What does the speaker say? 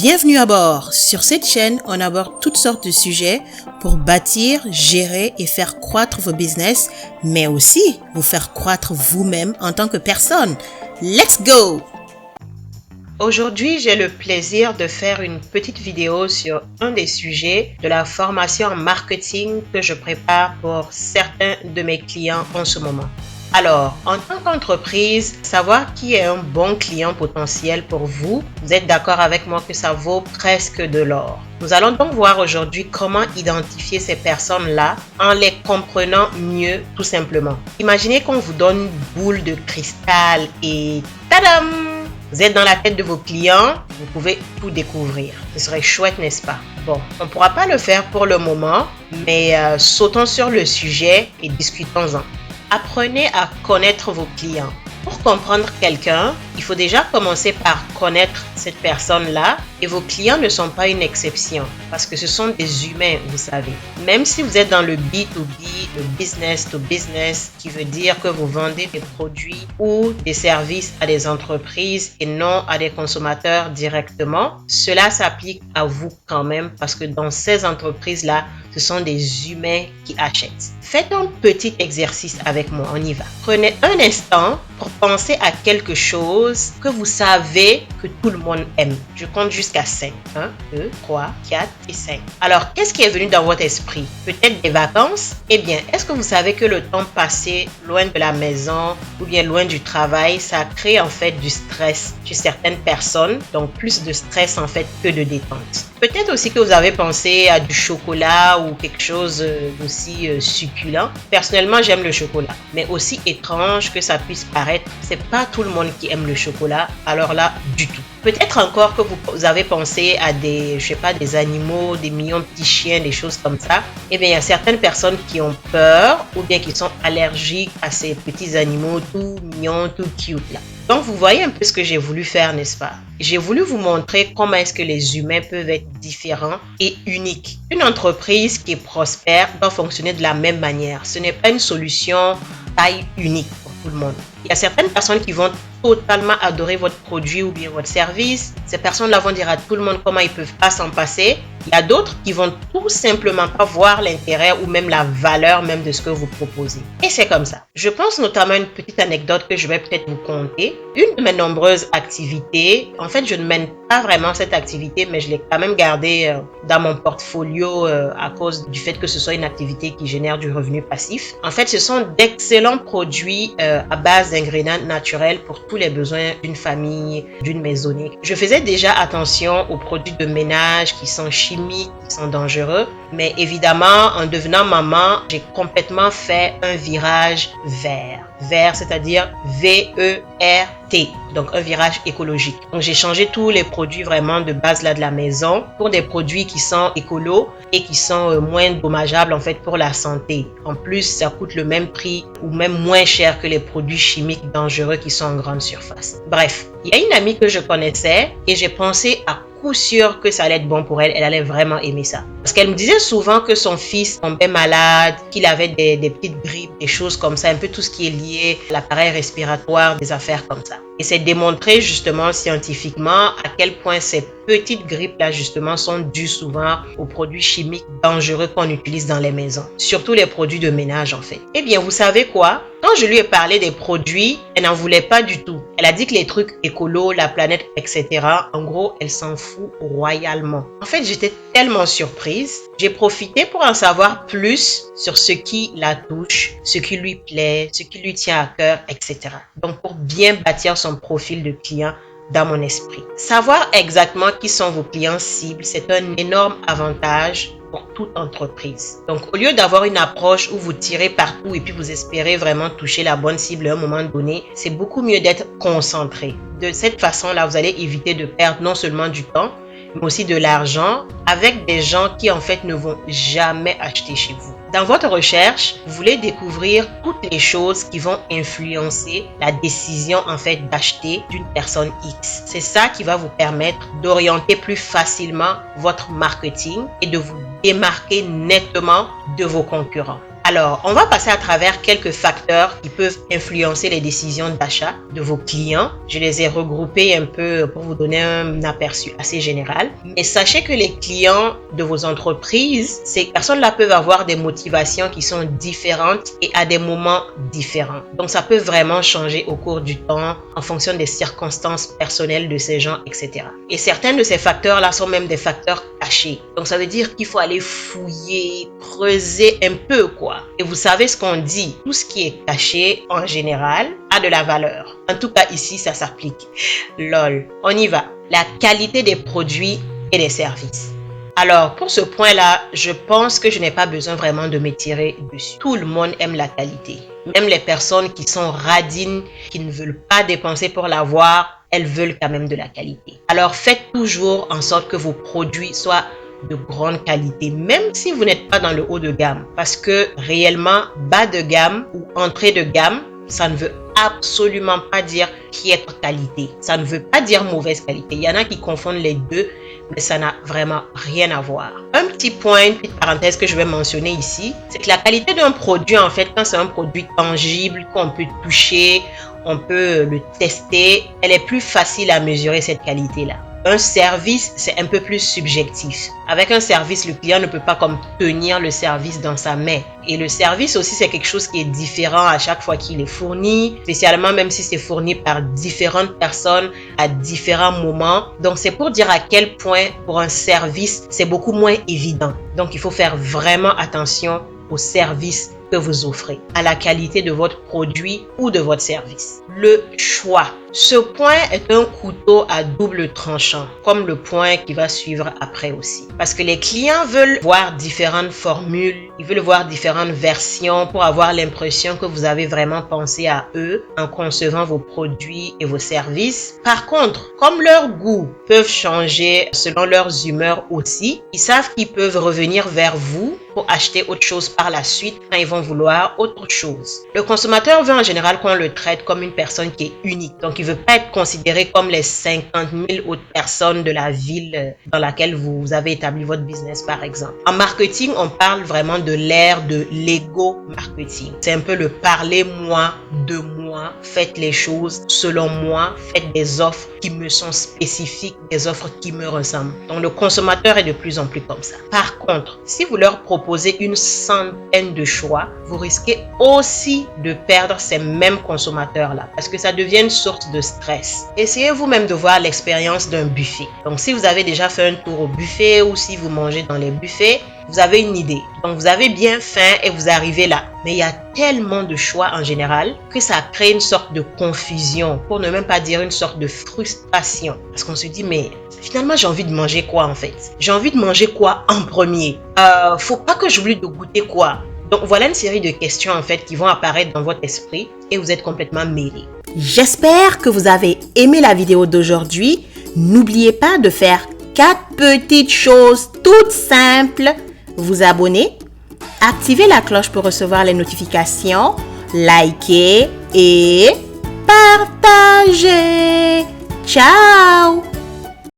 Bienvenue à bord. Sur cette chaîne, on aborde toutes sortes de sujets pour bâtir, gérer et faire croître vos business, mais aussi vous faire croître vous-même en tant que personne. Let's go! Aujourd'hui, j'ai le plaisir de faire une petite vidéo sur un des sujets de la formation en marketing que je prépare pour certains de mes clients en ce moment. Alors, en tant qu'entreprise, savoir qui est un bon client potentiel pour vous, vous êtes d'accord avec moi que ça vaut presque de l'or. Nous allons donc voir aujourd'hui comment identifier ces personnes-là en les comprenant mieux tout simplement. Imaginez qu'on vous donne une boule de cristal et tadam! Vous êtes dans la tête de vos clients, vous pouvez tout découvrir. Ce serait chouette, n'est-ce pas? Bon, on ne pourra pas le faire pour le moment, mais sautons sur le sujet et discutons-en. Apprenez à connaître vos clients. Pour comprendre quelqu'un, il faut déjà commencer par connaître cette personne-là et vos clients ne sont pas une exception parce que ce sont des humains, vous savez. Même si vous êtes dans le B2B, le business to business, qui veut dire que vous vendez des produits ou des services à des entreprises et non à des consommateurs directement, cela s'applique à vous quand même parce que dans ces entreprises-là, ce sont des humains qui achètent. Faites un petit exercice avec moi, on y va. Prenez un instant pour penser à quelque chose que vous savez que tout le monde aime. Je compte jusqu'à 5. 1, 2, 3, 4 et 5. Alors, qu'est-ce qui est venu dans votre esprit? Peut-être des vacances? Eh bien, est-ce que vous savez que le temps passé loin de la maison ou bien loin du travail, ça crée en fait du stress chez certaines personnes, donc plus de stress en fait que de détente. Peut-être aussi que vous avez pensé à du chocolat ou quelque chose d'aussi succulent. Personnellement, j'aime le chocolat, mais aussi étrange que ça puisse paraître, c'est pas tout le monde qui aime le chocolat, alors là, du tout. Peut-être encore que vous avez pensé à des animaux, des millions de petits chiens, des choses comme ça. Eh bien, il y a certaines personnes qui ont peur ou bien qui sont allergiques à ces petits animaux tout mignons, tout cute là. Donc, vous voyez un peu ce que j'ai voulu faire, n'est-ce pas? J'ai voulu vous montrer comment est-ce que les humains peuvent être différents et uniques. Une entreprise qui est prospère doit fonctionner de la même manière. Ce n'est pas une solution taille unique pour tout le monde. Il y a certaines personnes qui vont totalement adorer votre produit ou bien votre service. Ces personnes-là vont dire à tout le monde comment ils peuvent pas s'en passer. Il y a d'autres qui vont tout simplement pas voir l'intérêt ou même la valeur même de ce que vous proposez. Et c'est comme ça. Je pense notamment à une petite anecdote que je vais peut-être vous conter. Une de mes nombreuses activités, en fait, je ne mène pas vraiment cette activité, mais je l'ai quand même gardée dans mon portfolio à cause du fait que ce soit une activité qui génère du revenu passif. En fait, ce sont d'excellents produits à base d'ingrédients naturels pour tous les besoins d'une famille, d'une maisonnée. Je faisais déjà attention aux produits de ménage qui sont chimiques, qui sont dangereux, mais évidemment, en devenant maman, j'ai complètement fait un virage vert. Vert, c'est-à-dire V-E-R-T, donc un virage écologique. Donc j'ai changé tous les produits vraiment de base là de la maison pour des produits qui sont écolos et qui sont moins dommageables en fait pour la santé. En plus, ça coûte le même prix ou même moins cher que les produits chimiques dangereux qui sont en grande surface. Bref, il y a une amie que je connaissais et j'ai pensé à coup sûr que ça allait être bon pour elle. Elle allait vraiment aimer ça. Parce qu'elle me disait souvent que son fils tombait malade, qu'il avait des petites grippes, des choses comme ça, un peu tout ce qui est lié à l'appareil respiratoire, des affaires comme ça. Et c'est démontré justement scientifiquement à quel point ces petites grippes-là justement sont dues souvent aux produits chimiques dangereux qu'on utilise dans les maisons. Surtout les produits de ménage en fait. Eh bien, vous savez quoi? Quand je lui ai parlé des produits, elle n'en voulait pas du tout. Elle a dit que les trucs écolos, la planète, etc., en gros, elle s'en fout royalement. En fait, j'étais tellement surprise. J'ai profité pour en savoir plus sur ce qui la touche, ce qui lui plaît, ce qui lui tient à cœur, etc. Donc, pour bien bâtir son profil de client dans mon esprit. Savoir exactement qui sont vos clients cibles, c'est un énorme avantage pour toute entreprise. Donc, au lieu d'avoir une approche où vous tirez partout et puis vous espérez vraiment toucher la bonne cible à un moment donné, c'est beaucoup mieux d'être concentré. De cette façon-là, vous allez éviter de perdre non seulement du temps, mais aussi de l'argent avec des gens qui en fait ne vont jamais acheter chez vous. Dans votre recherche, vous voulez découvrir toutes les choses qui vont influencer la décision en fait d'acheter d'une personne X. C'est ça qui va vous permettre d'orienter plus facilement votre marketing et de vous démarquer nettement de vos concurrents. Alors, on va passer à travers quelques facteurs qui peuvent influencer les décisions d'achat de vos clients. Je les ai regroupés un peu pour vous donner un aperçu assez général. Mais sachez que les clients de vos entreprises, ces personnes-là peuvent avoir des motivations qui sont différentes et à des moments différents. Donc, ça peut vraiment changer au cours du temps en fonction des circonstances personnelles de ces gens, etc. Et certains de ces facteurs-là sont même des facteurs cachés. Donc, ça veut dire qu'il faut aller fouiller, creuser un peu, quoi. Et vous savez ce qu'on dit, tout ce qui est caché, en général, a de la valeur. En tout cas, ici, ça s'applique. LOL. On y va. La qualité des produits et des services. Alors, pour ce point-là, je pense que je n'ai pas besoin vraiment de m'étirer dessus. Tout le monde aime la qualité. Même les personnes qui sont radines, qui ne veulent pas dépenser pour l'avoir, elles veulent quand même de la qualité. Alors, faites toujours en sorte que vos produits soient de grande qualité, même si vous n'êtes pas dans le haut de gamme. Parce que réellement, bas de gamme ou entrée de gamme, ça ne veut absolument pas dire piètre qualité. Ça ne veut pas dire mauvaise qualité. Il y en a qui confondent les deux, mais ça n'a vraiment rien à voir. Un petit point, une petite parenthèse que je vais mentionner ici, c'est que la qualité d'un produit, en fait, quand c'est un produit tangible, qu'on peut toucher, on peut le tester, elle est plus facile à mesurer cette qualité-là. Un service, c'est un peu plus subjectif. Avec un service, le client ne peut pas comme tenir le service dans sa main. Et le service aussi, c'est quelque chose qui est différent à chaque fois qu'il est fourni, spécialement même si c'est fourni par différentes personnes à différents moments. Donc, c'est pour dire à quel point, pour un service, c'est beaucoup moins évident. Donc, il faut faire vraiment attention au service que vous offrez, à la qualité de votre produit ou de votre service. Le choix. Ce point est un couteau à double tranchant, comme le point qui va suivre après aussi. Parce que les clients veulent voir différentes formules, ils veulent voir différentes versions pour avoir l'impression que vous avez vraiment pensé à eux en concevant vos produits et vos services. Par contre, comme leurs goûts peuvent changer selon leurs humeurs aussi, ils savent qu'ils peuvent revenir vers vous pour acheter autre chose par la suite quand ils vont vouloir autre chose. Le consommateur veut en général qu'on le traite comme une personne qui est unique. Donc, il ne veut pas être considéré comme les 50 000 autres personnes de la ville dans laquelle vous avez établi votre business, par exemple. En marketing, on parle vraiment de l'ère de l'ego marketing. C'est un peu le parler moi, de moi, faites les choses selon moi, faites des offres qui me sont spécifiques, des offres qui me ressemblent. Donc, le consommateur est de plus en plus comme ça. Par contre, si vous leur proposez une centaine de choix, vous risquez aussi de perdre ces mêmes consommateurs-là parce que ça devient une sorte de stress. Essayez vous-même de voir l'expérience d'un buffet. Donc, si vous avez déjà fait un tour au buffet ou si vous mangez dans les buffets, vous avez une idée. Donc, vous avez bien faim et vous arrivez là. Mais il y a tellement de choix en général que ça crée une sorte de confusion, pour ne même pas dire une sorte de frustration. Parce qu'on se dit, mais finalement, j'ai envie de manger quoi en fait? J'ai envie de manger quoi en premier? Faut pas que j'oublie de goûter quoi? Donc, voilà une série de questions en fait qui vont apparaître dans votre esprit et vous êtes complètement mêlé. J'espère que vous avez aimé la vidéo d'aujourd'hui. N'oubliez pas de faire 4 petites choses toutes simples. Vous abonner, activer la cloche pour recevoir les notifications, liker et partager. Ciao!